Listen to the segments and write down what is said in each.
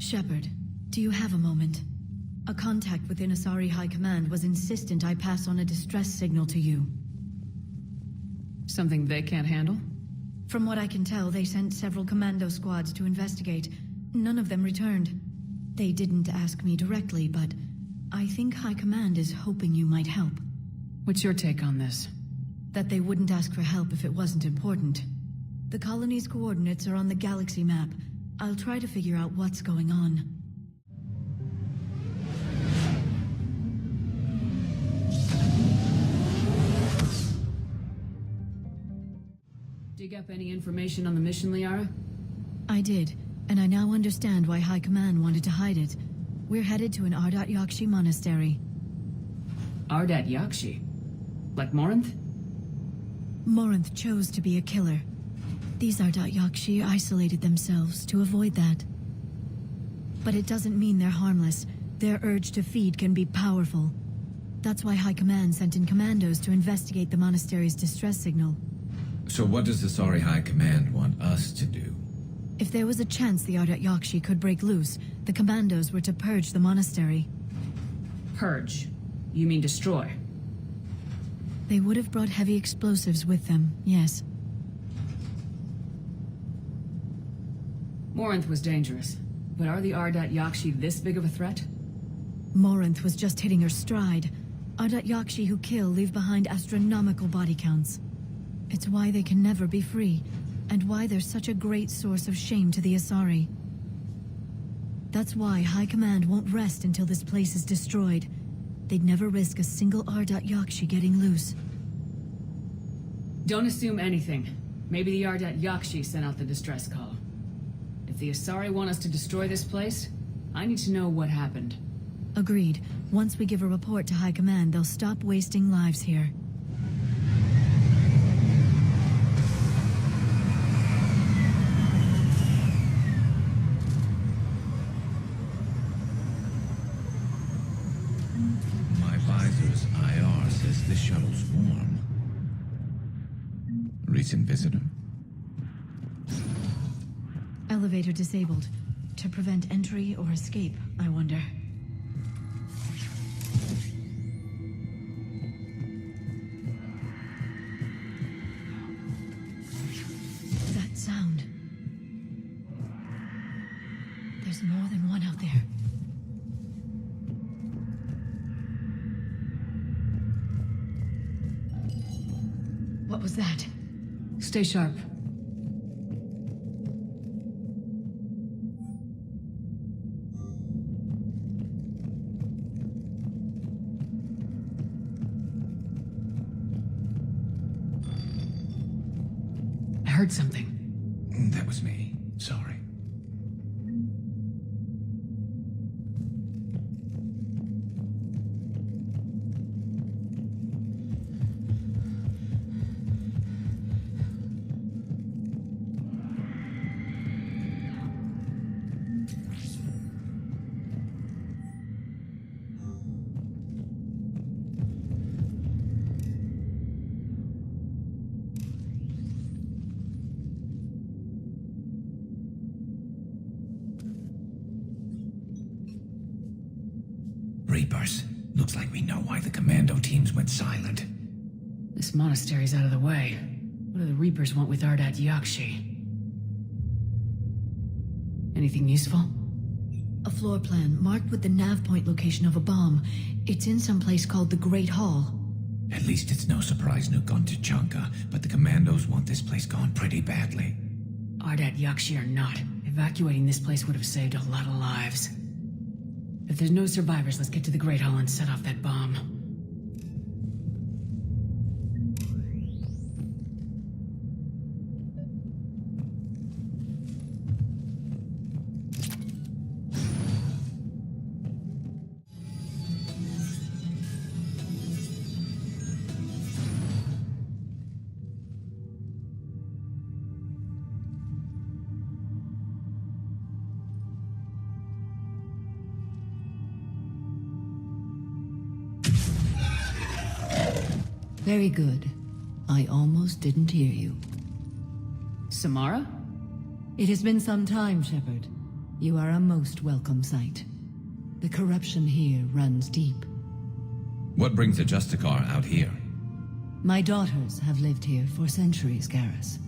Shepard, do you have a moment? A contact within Asari High Command was insistent I pass on a distress signal to you. Something they can't handle? From what I can tell, they sent several commando squads to investigate. None of them returned. They didn't ask me directly, but I think High Command is hoping you might help. What's your take on this? That they wouldn't ask for help if it wasn't important. The colony's coordinates are on the galaxy map. I'll try to figure out what's going on. Dig up any information on the mission, Liara? I did, and I now understand why High Command wanted to hide it. We're headed to an Ardat-Yakshi monastery. Ardat-Yakshi? Like Morinth? Morinth chose to be a killer. These Ardat-Yakshi isolated themselves to avoid that. But it doesn't mean they're harmless. Their urge to feed can be powerful. That's why High Command sent in commandos to investigate the monastery's distress signal. So what does the Asari High Command want us to do? If there was a chance the Ardat-Yakshi could break loose, the commandos were to purge the monastery. Purge? You mean destroy? They would have brought heavy explosives with them, yes. Morinth was dangerous, but are the Ardat-Yakshi this big of a threat? Morinth was just hitting her stride. Ardat-Yakshi who kill leave behind astronomical body counts. It's why they can never be free, and why they're such a great source of shame to the Asari. That's why High Command won't rest until this place is destroyed. They'd never risk a single Ardat-Yakshi getting loose. Don't assume anything. Maybe the Ardat-Yakshi sent out the distress call. If the Asari want us to destroy this place, I need to know what happened. Agreed. Once we give a report to High Command, they'll stop wasting lives here. My visor's IR says this shuttle's warm. Recent visitor? Elevator disabled. To prevent entry or escape, I wonder. That sound. There's more than one out there. What was that? Stay sharp. I heard something. That was me. Sorry. Reapers. Looks like we know why the commando teams went silent. This monastery's out of the way. What do the Reapers want with Ardat-Yakshi? Anything useful? A floor plan marked with the nav point location of a bomb. It's in some place called the Great Hall. At least it's no surprise nuke on Tachanka, but the commandos want this place gone pretty badly. Ardat-Yakshi or not, evacuating this place would have saved a lot of lives. If there's no survivors, let's get to the Great Hall and set off that bomb. Very good. I almost didn't hear you. Samara? It has been some time, Shepard. You are a most welcome sight. The corruption here runs deep. What brings the Justicar out here? My daughters have lived here for centuries, Garrus.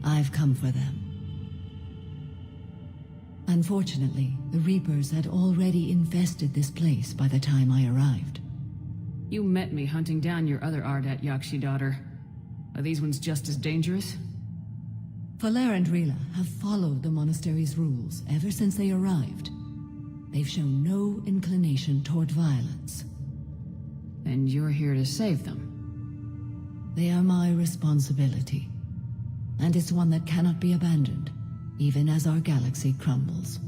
I've come for them. Unfortunately, the Reapers had already infested this place by the time I arrived. You met me hunting down your other Ardat-Yakshi daughter. Are these ones just as dangerous? Falere and Rila have followed the monastery's rules ever since they arrived. They've shown no inclination toward violence. And you're here to save them? They are my responsibility. And it's one that cannot be abandoned, even as our galaxy crumbles.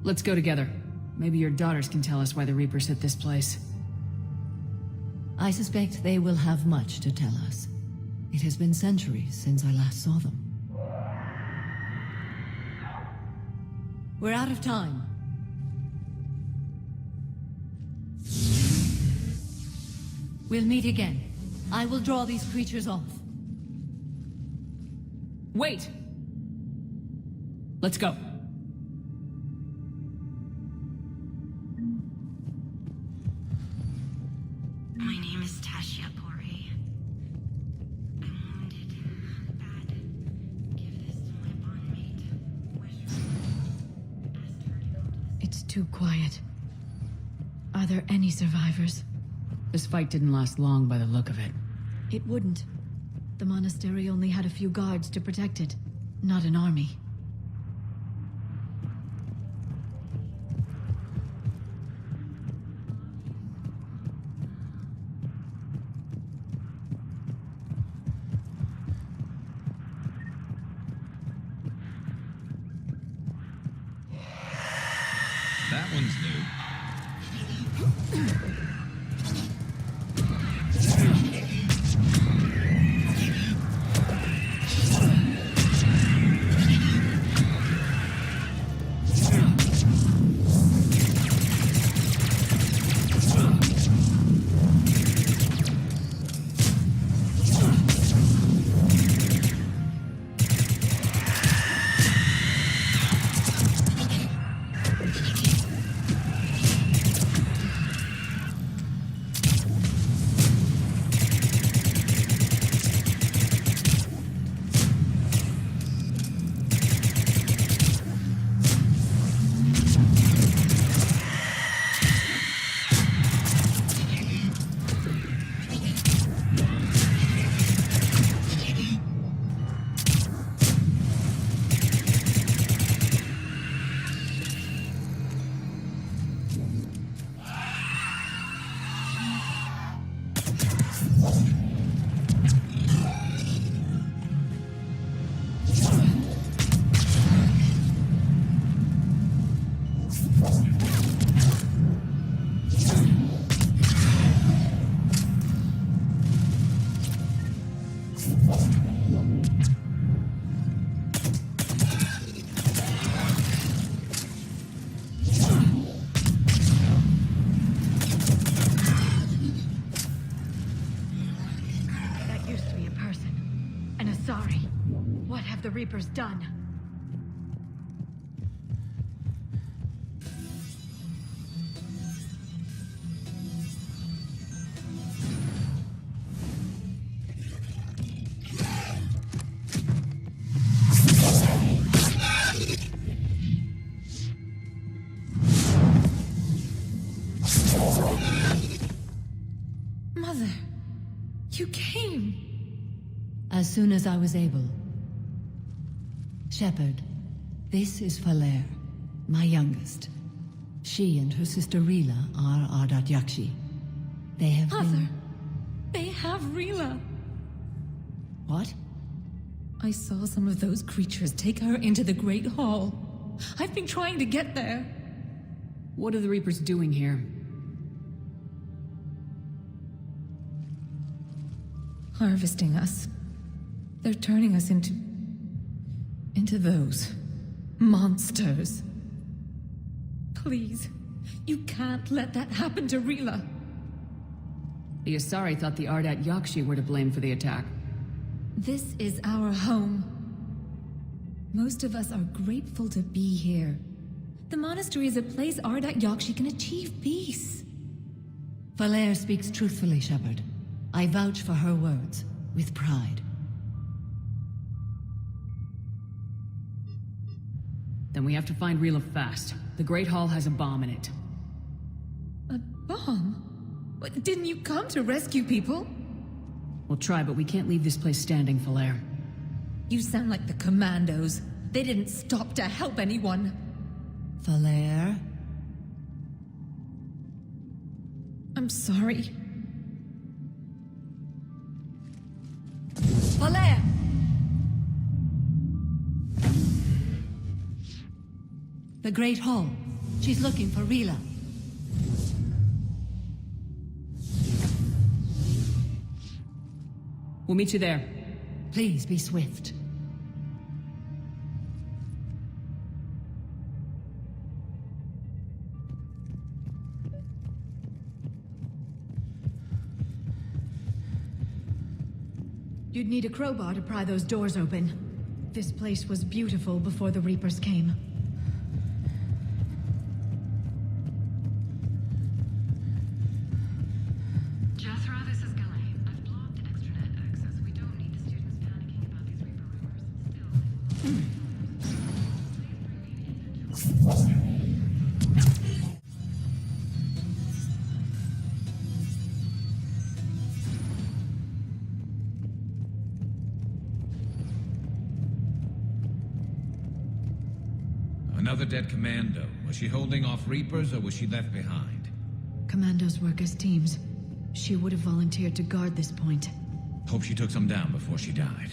Let's go together. Maybe your daughters can tell us why the Reapers hit this place. I suspect they will have much to tell us. It has been centuries since I last saw them. We're out of time. We'll meet again. I will draw these creatures off. Wait! Let's go. My name is Shepard. I'm wounded. Bad. Give this to my bondmate. Asked her to go to the... It's too quiet. Are there any survivors? This fight didn't last long by the look of it. It wouldn't. The monastery only had a few guards to protect it, not an army. That one's new. The Reapers done. Mother, you came. As soon as I was able. Shepard, this is Falere, my youngest. She and her sister Rila are Ardat-Yakshi. They have Mother, they have Rila. What? I saw some of those creatures take her into the Great Hall. I've been trying to get there. What are the Reapers doing here? Harvesting us. They're turning us into those monsters. Please, you can't let that happen to Rila. The Asari thought the Ardat-Yakshi were to blame for the attack. This is our home. Most of us are grateful to be here, The monastery is a place Ardat-Yakshi can achieve peace. Valere speaks truthfully, Shepard. I vouch for her words, with pride. Then we have to find Rila fast. The Great Hall has a bomb in it. A bomb? What, didn't you come to rescue people? We'll try, but we can't leave this place standing, Valere. You sound like the commandos. They didn't stop to help anyone. Valere? I'm sorry. Valere! The Great Hall. She's looking for Rila. We'll meet you there. Please be swift. You'd need a crowbar to pry those doors open. This place was beautiful before the Reapers came. Jethro, this is Galay. I've blocked extranet access. We don't need the students panicking about these Reaper rumors. Another dead commando. Was she holding off Reapers or was she left behind? Commandos work as teams. She would have volunteered to guard this point. Hope she took some down before she died.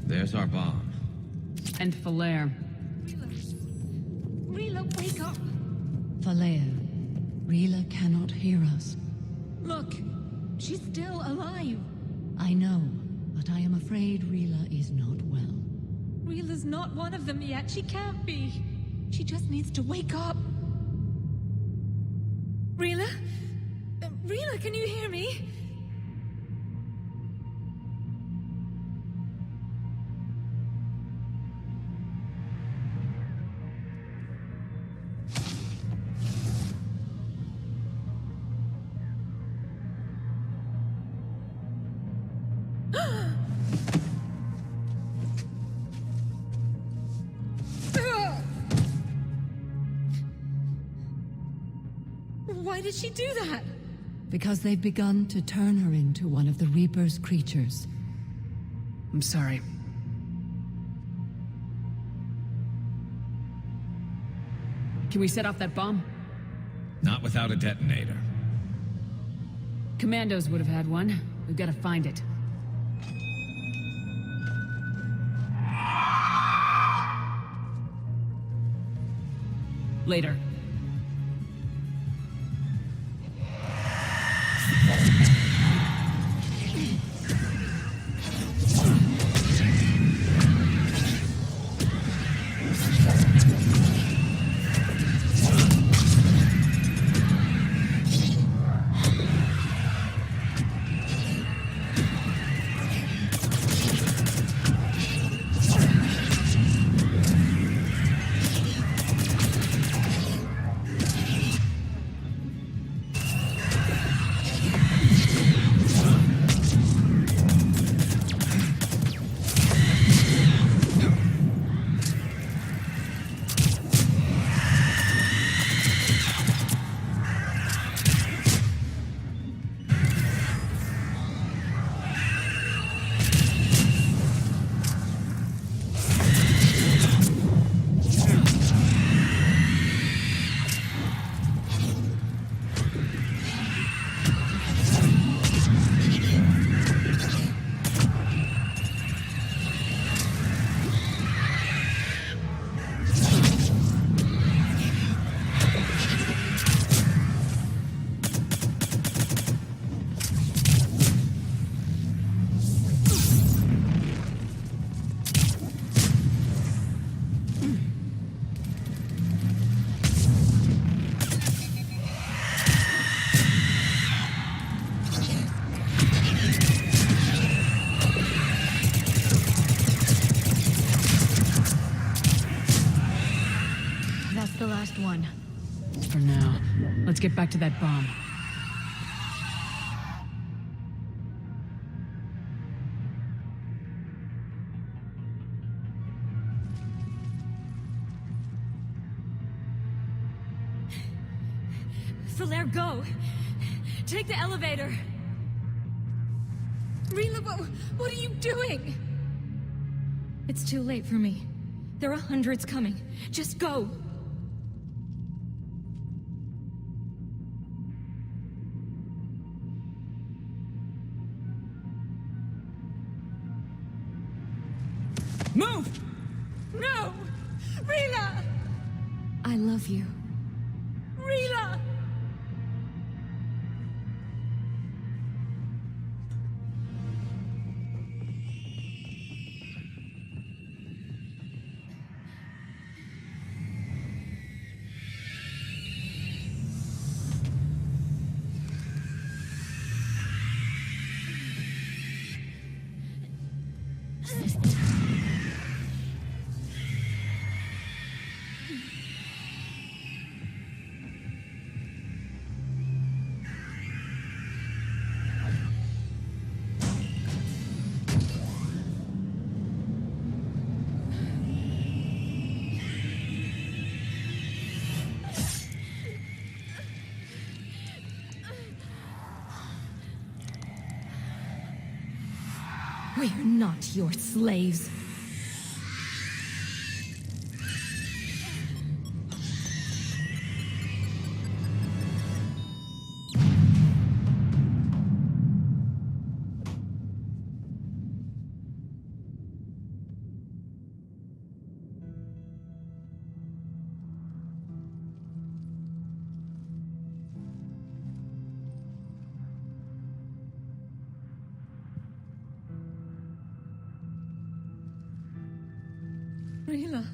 There's our bomb. And Valere. Rila, wake up! Valere, Rila cannot hear us. Look, she's still alive. I know, but I am afraid Rila is not well. Rila's not one of them yet. She can't be. She just needs to wake up. Rila? Rila, can you hear me? Why did she do that? Because they've begun to turn her into one of the Reaper's creatures. I'm sorry. Can we set off that bomb? Not without a detonator. Commandos would have had one. We've got to find it. Later. one. For now. Let's get back to that bomb. Solaire, go! Take the elevator! Rila, what are you doing? It's too late for me. There are hundreds coming. Just go! Move! No! Rila! I love you. Rila! We're not your slaves. Rila,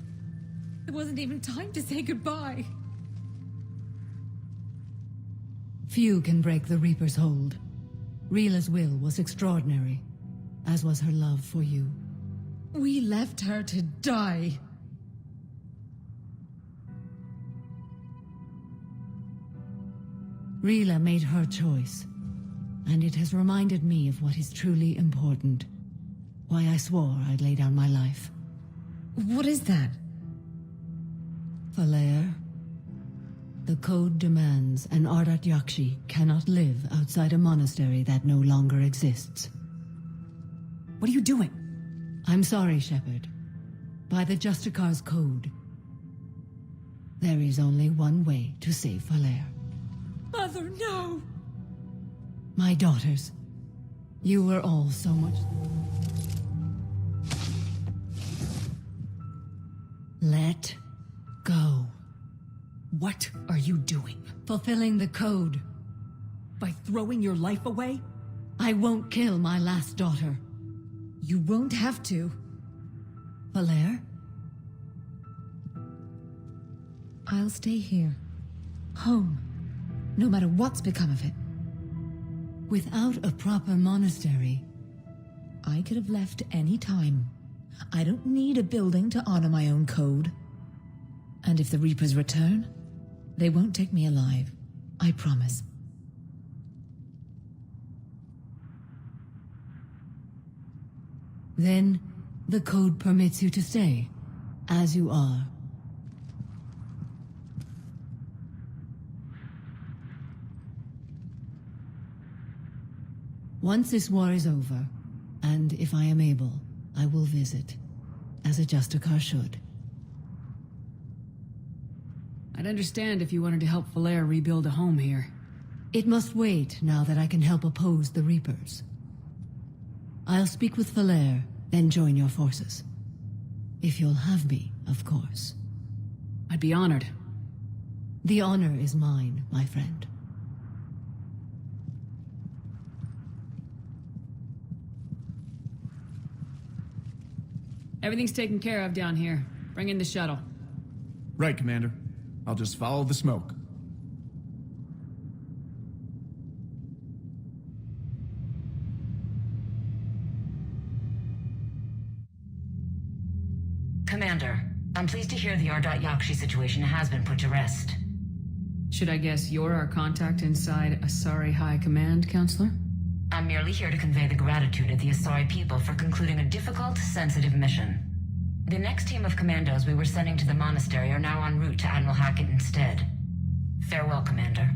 it wasn't even time to say goodbye. Few can break the Reaper's hold. Rila's will was extraordinary, as was her love for you. We left her to die. Rila made her choice, and it has reminded me of what is truly important. Why I swore I'd lay down my life. What is that? Falair, the code demands an Ardat-Yakshi cannot live outside a monastery that no longer exists. What are you doing? I'm sorry, Shepard. By the Justicar's code, there is only one way to save Falair. Mother, no! My daughters, you were all so much... Let go. What are you doing? Fulfilling the code. By throwing your life away? I won't kill my last daughter. You won't have to. Falair? I'll stay here. Home. No matter what's become of it. Without a proper monastery, I could have left any time. I don't need a building to honor my own code. And if the Reapers return, they won't take me alive. I promise. then the code permits you to stay, as you are. Once this war is over, and if I am able, I will visit, as a Justicar should. I'd understand if you wanted to help Falair rebuild a home here. It must wait now that I can help oppose the Reapers. I'll speak with Falair, then join your forces. If you'll have me, of course. I'd be honored. The honor is mine, my friend. Everything's taken care of down here. Bring in the shuttle. Right, Commander. I'll just follow the smoke. Commander, I'm pleased to hear the Ardat-Yakshi situation has been put to rest. Should I guess you're our contact inside Asari High Command, Counselor? I'm merely here to convey the gratitude of the Asari people for concluding a difficult, sensitive mission. The next team of commandos we were sending to the monastery are now en route to Admiral Hackett instead. Farewell, Commander.